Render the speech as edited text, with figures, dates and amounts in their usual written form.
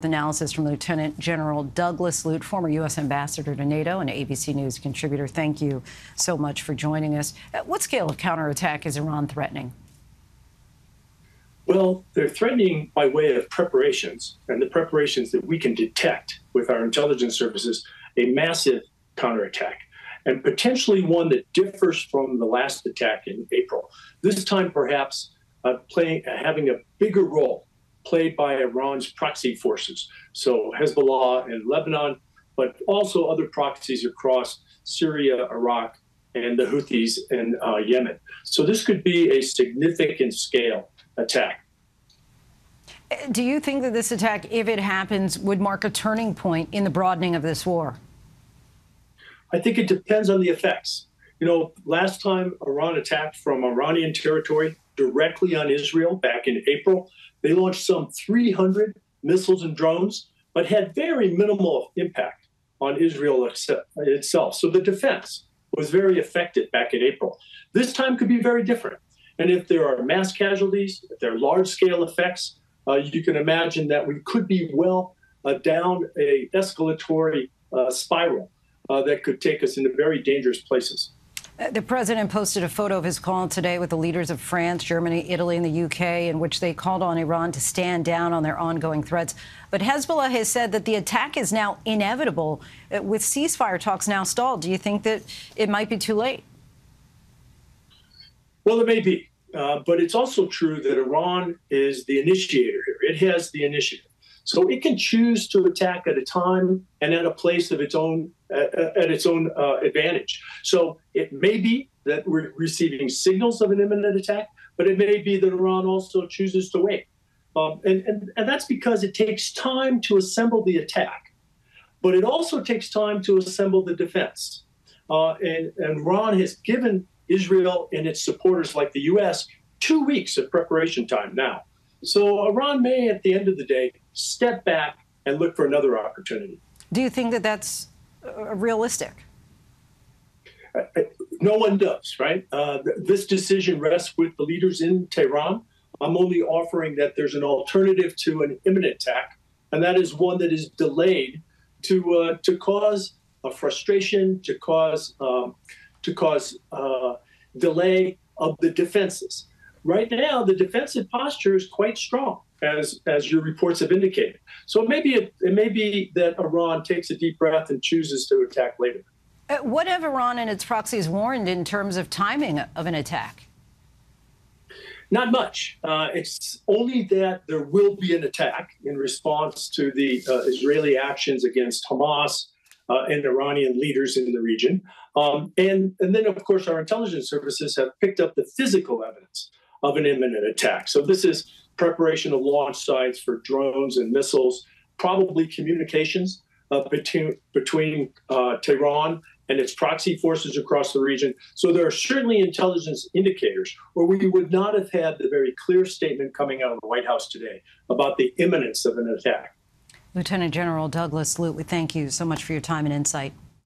Analysis from Lieutenant General Douglas Lute, former U.S. Ambassador to NATO and ABC News contributor. Thank you so much for joining us. What scale of counterattack is Iran threatening? Well, they're threatening by way of preparations, and the preparations that we can detect with our intelligence services, a massive counterattack, and potentially one that differs from the last attack in April. This time, perhaps, having a bigger role played by Iran's proxy forces, so Hezbollah in Lebanon, but also other proxies across Syria, Iraq, and the Houthis in Yemen. So this could be a significant scale attack. Do you think that this attack, if it happens, would mark a turning point in the broadening of this war? I think it depends on the effects. You know, last time Iran attacked from Iranian territory directly on Israel back in April, they launched some 300 missiles and drones, but had very minimal impact on Israel itself. So the defense was very affected back in April. This time could be very different. And if there are mass casualties, if there are large-scale effects, you can imagine that we could be well down a escalatory spiral that could take us into very dangerous places. The president posted a photo of his call today with the leaders of France, Germany, Italy, and the UK, in which they called on Iran to stand down on their ongoing threats. But Hezbollah has said that the attack is now inevitable. With ceasefire talks now stalled, do you think that it might be too late? Well, it may be. But it's also true that Iran is the initiator here. It has the initiative. So it can choose to attack at a time and at a place of its own advantage. So it may be that we're receiving signals of an imminent attack, but it may be that Iran also chooses to wait. And that's because it takes time to assemble the attack, but it also takes time to assemble the defense. And Iran has given Israel and its supporters like the U.S. 2 weeks of preparation time now. So Iran may, at the end of the day, step back and look for another opportunity. Do you think that that's realistic? No one does, right? This decision rests with the leaders in Tehran. I'm only offering that there's an alternative to an imminent attack, and that is one that is delayed to cause a frustration, to cause delay of the defenses. Right now, the defensive posture is quite strong, as your reports have indicated. So it may be that Iran takes a deep breath and chooses to attack later. What have Iran and its proxies warned in terms of timing of an attack? Not much. It's only that there will be an attack in response to the Israeli actions against Hamas and Iranian leaders in the region. And then, of course, our intelligence services have picked up the physical evidence of an imminent attack. So this is preparation of launch sites for drones and missiles, probably communications between Tehran and its proxy forces across the region. So there are certainly intelligence indicators, or we would not have had the very clear statement coming out of the White House today about the imminence of an attack. Lieutenant General Douglas Lute, we thank you so much for your time and insight.